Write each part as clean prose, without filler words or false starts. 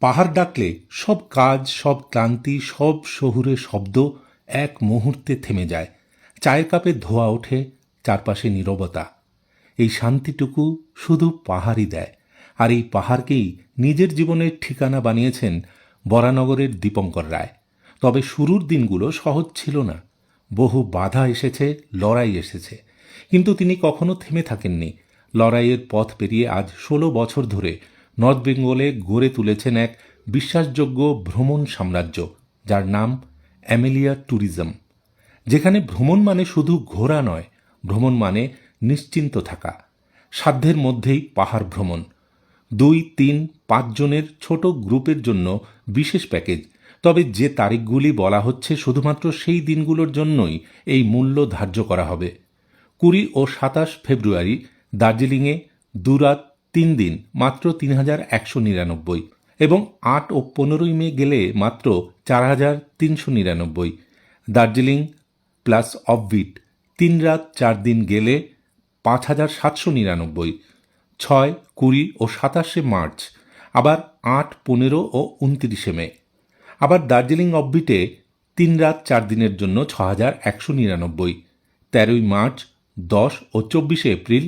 পাহাড় ডাকলে সব কাজ, সব ক্লান্তি, সব শহুরে শব্দ এক মুহূর্তে থেমে যায়। চায়ের কাপে ধোঁয়া ওঠে, চারপাশে নীরবতা। এই শান্তিটুকু শুধু পাহাড়ই দেয়। আর এই পাহাড়কেই নিজের জীবনের ঠিকানা বানিয়েছেন বরানগরের দীপঙ্কর রায়। তবে শুরুর দিনগুলো সহজ ছিল না। বহু বাধা এসেছে, লড়াই এসেছে, কিন্তু তিনি কখনো থেমে থাকেননি। লড়াইয়ের পথ পেরিয়ে আজ 16 বছর ধরে নর্থ বেঙ্গলে গড়ে তুলেছেন এক বিশ্বাসযোগ্য ভ্রমণ সাম্রাজ্য, যার নাম অ্যামেলিয়া ট্যুরিজম। যেখানে ভ্রমণ মানে শুধু ঘোরা নয়, ভ্রমণ মানে নিশ্চিন্ত থাকা। সাধ্যের মধ্যেই পাহাড় ভ্রমণ। 2, 3, 5 জনের ছোট গ্রুপের জন্য বিশেষ প্যাকেজ। তবে যে তারিখগুলি বলা হচ্ছে শুধুমাত্র সেই দিনগুলোর জন্যই এই মূল্য ধার্য করা হবে। 20 ও 27 ফেব্রুয়ারি দার্জিলিংয়ে 2 রাত 3 দিন মাত্র 3199, এবং 8 ও 15 মে গেলে মাত্র 4399। দার্জিলিং প্লাস অফবিট 3 রাত 4 দিন গেলে 5799। 6, 20 ও 27 মার্চ, আবার 8, 15 ও 29 মে। আবার দার্জিলিং অফবিটে 3 রাত 4 দিনের জন্য 6199। 13 মার্চ, 10 ও 24 এপ্রিল,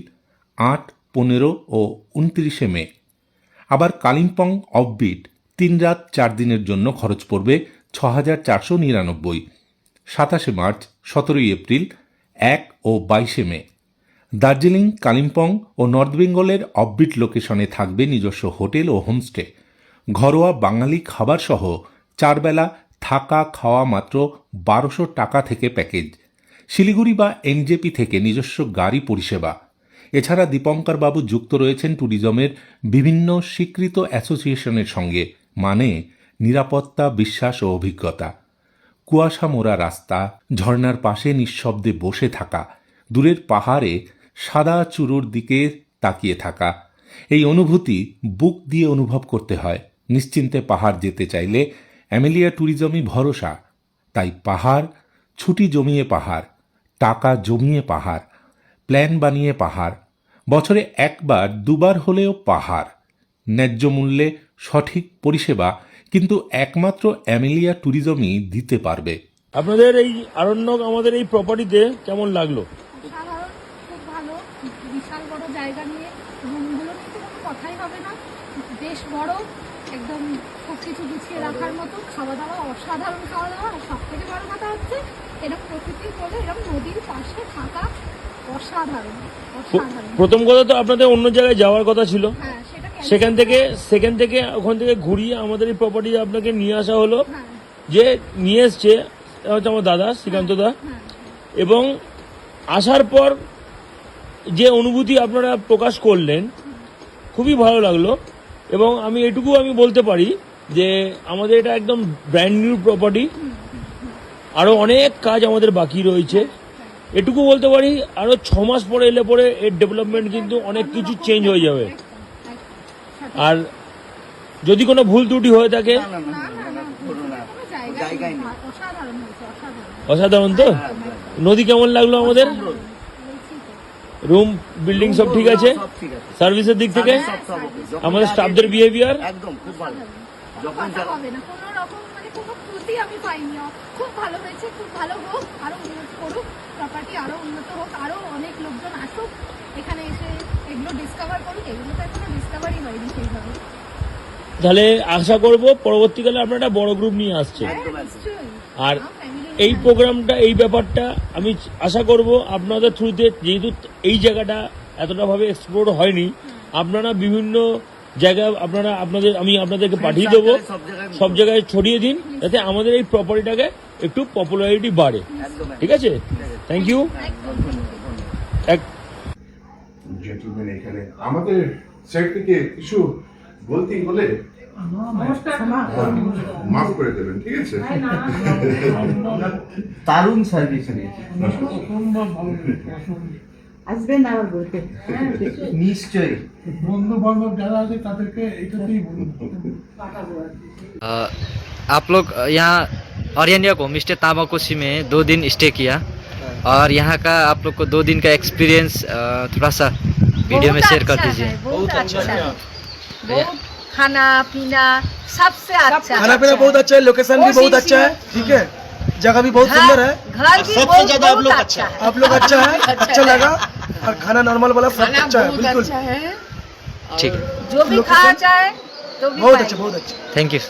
8, 15 ও 29 মে। আবার কালিম্পং অফবিট 3 রাত 4 দিনের জন্য খরচ পড়বে 6499। 27 মার্চ, 17 এপ্রিল, 1 ও 22 মে। দার্জিলিং, কালিম্পং ও নর্থ বেঙ্গলের অফবিট লোকেশনে থাকবে নিজস্ব হোটেল ও হোমস্টে। ঘরোয়া বাঙালি খাবার সহ 4 বেলা থাকা খাওয়া মাত্র 1200 টাকা থেকে প্যাকেজ। শিলিগুড়ি বা এনজেপি থেকে নিজস্ব গাড়ি পরিষেবা। এছাড়া দীপঙ্কর বাবু যুক্ত রয়েছেন ট্যুরিজমের বিভিন্ন স্বীকৃত অ্যাসোসিয়েশনের সঙ্গে, মানে নিরাপত্তা, বিশ্বাস ও অভিজ্ঞতা। কুয়াশা মোড়া রাস্তা, ঝর্ণার পাশে নিঃশব্দে বসে থাকা, দূরের পাহাড়ে সাদা চূড়োর দিকে তাকিয়ে থাকা, এই অনুভূতি বুক দিয়ে অনুভব করতে হয়। নিশ্চিন্তে পাহাড় যেতে চাইলে অ্যামেলিয়া ট্যুরিজমই ভরসা। তাই পাহাড়, ছুটি জমিয়ে পাহাড়, টাকা জমিয়ে পাহাড়, প্ল্যান বানিয়ে পাহাড়, বছরে 1 বার 2 বার হলেও পাহাড়। ন্যায্য মূল্যে সঠিক পরিষেবা কিন্তু একমাত্র অ্যামেলিয়া ট্যুরিজমই দিতে পারবে। আপনাদের এই আরণ্যক আমাদের এই প্রপার্টিতে কেমন লাগলো? সাধারণ, খুব ভালো, বিশাল বড় জায়গা নিয়ে, রুমগুলো নিয়ে তো কোনো কথাই হবে না, বেশ বড়, একদম সব কিছু গুছিয়ে রাখার মতো, খাওয়া দাওয়া অসাধারণ খাওয়া দাওয়া। আর সব থেকে বড় কথা হচ্ছে এরকম প্রকৃতির বলে এরকম নদীর পাশে থাকা অসাধারণ অসাধারণ। প্রথম কথা তো আপনাদের অন্য জায়গায় যাওয়ার কথা ছিল, হ্যাঁ, সেটা সেখান থেকে ওখান থেকে ঘুরিয়ে আমাদের এই প্রপার্টি আপনাকে নিয়ে আসা হলো। হ্যাঁ, যে নিয়ে এসছে হচ্ছে আমার দাদা শ্রীকান্ত দা, হ্যাঁ, এবং আসার পর যে অনুভূতি আপনারা প্রকাশ করলেন খুবই ভালো লাগলো। এবং আমি এটুকু বলতে পারি যে আমাদের এটা একদম ব্র্যান্ড নিউ প্রপার্টি, আরো অনেক কাজ আমাদের বাকি রয়েছে। এটুকু বলতে পারি আরো 6 মাস পরে এলে পরে এর ডেভেলপমেন্ট কিন্তু অনেক কিছু চেঞ্জ হয়ে যাবে। আর যদি কোনো ভুল ত্রুটি হয়ে থাকে, না, না, না, কোনো জায়গায় নেই, অসাধারণ হয়েছে, অসাধারণ। অসাধারণ। তো নদী কেমন লাগলো আমাদের? রুম, বিল্ডিং সব ঠিক আছে? সার্ভিসের দিক থেকে আমাদের স্টাফদের বিহেভিয়ার একদম খুব ভালো। যখন হবে না কোনো রকম, মানে কোনো ত্রুটি আমি পাইনি। খুব ভালো হয়েছে, খুব ভালো হোক, আরো উন্নত করুক প্রপার্টি, আরো উন্নত হোক, আরো অনেক লোকজন আসুক এখানে এসে এগুলো ডিসকভার করুক। এগুলো তো এখনো ডিসকভারই হয়নি সেইভাবে। তাহলে আশা করব পরবর্তীকালে আপনারা একটা বড় গ্রুপ নিয়ে আসছে। আর এই প্রোগ্রামটা, এই ব্যাপারটা আমি আশা করব আপনাদের থ্রুতে, যেহেতু এই জায়গাটা এতটা ভাবে এক্সপ্লোর হয়নি, আপনারা বিভিন্ন জায়গায় আমি আপনাদেরকে পাঠিয়ে দেবো, সব জায়গায় ছড়িয়ে দিন, যাতে আমাদের এই প্রপার্টিটাকে একটু পপুলারিটি বাড়ে। ঠিক আছে, থ্যাংক ইউ। জেন্টলম্যান, এখানে আমাদের সাইড থেকে কিছু বলতে বলে মাফ করে দেবেন, ঠিক আছে? দারুণ সার্ভিস আসবেন আবার বলতে, নিশ্চয়ই। বন্ধু বান্ধব যারা আছে তাদেরকে এটাতেই বলুন। आप लोग यहाँ ऑरियनिया होम स्टे तामाकोसी में 2 दिन स्टे किया, और यहाँ का आप लोग को 2 दिन का एक्सपीरियंस थोड़ा सा वीडियो में शेयर कर दीजिए। बहुत अच्छा है, बहुत खाना पीना सबसे अच्छा खाना पीना बहुत अच्छा है, लोकेशन भी बहुत अच्छा है, ठीक है, जगह भी बहुत सुंदर है, घर भी सबसे ज्यादा आप लोग अच्छा है। आप लोग अच्छा है, अच्छा लगा, और खाना नॉर्मल वाला सब अच्छा है, बिल्कुल ठीक है, जो भी खाना चाहे तो भी बहुत पाएंगे। अच्छा, बहुत अच्छा। Thank you.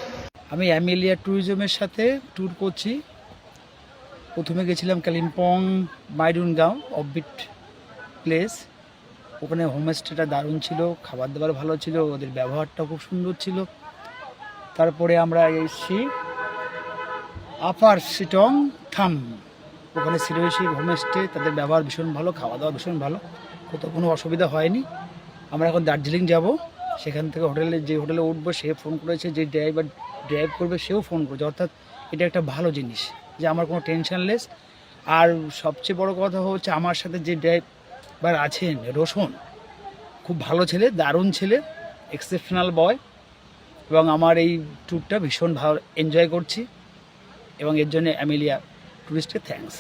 আমি অ্যামেলিয়া ট্যুরিজমের সাথে ট্যুর করছি। প্রথমে গেছিলাম কালিম্পং মাইডুন গাঁও, অফবিট প্লেস। ওখানে হোমস্টেটা দারুণ ছিল, খাবার দাবার ভালো ছিল, ওদের ব্যবহারটাও খুব সুন্দর ছিল। তারপরে আমরা এসেছি আপার সিটং থাম, ওখানে সিরোইশি হোমস্টে, তাদের ব্যবহার ভীষণ ভালো, খাওয়া দাওয়া ভীষণ ভালো, কোথাও কোনো অসুবিধা হয়নি। আমরা এখন দার্জিলিং যাব, সেখান থেকে যে হোটেলে উঠবো সে ফোন করেছে, যে ড্রাইভ করবে সেও ফোন করেছে, অর্থাৎ এটা একটা ভালো জিনিস যে আমার কোনো টেনশনলেস। আর সবচেয়ে বড় কথা হচ্ছে আমার সাথে যে ড্রাইভার আছেন রোশন, খুব ভালো ছেলে, দারুণ ছেলে, এক্সেপশনাল বয়, এবং আমার এই ট্যুরটা ভীষণ ভালো এনজয় করছি, এবং এর জন্য অ্যামেলিয়া ট্যুরিস্টকে থ্যাঙ্কস।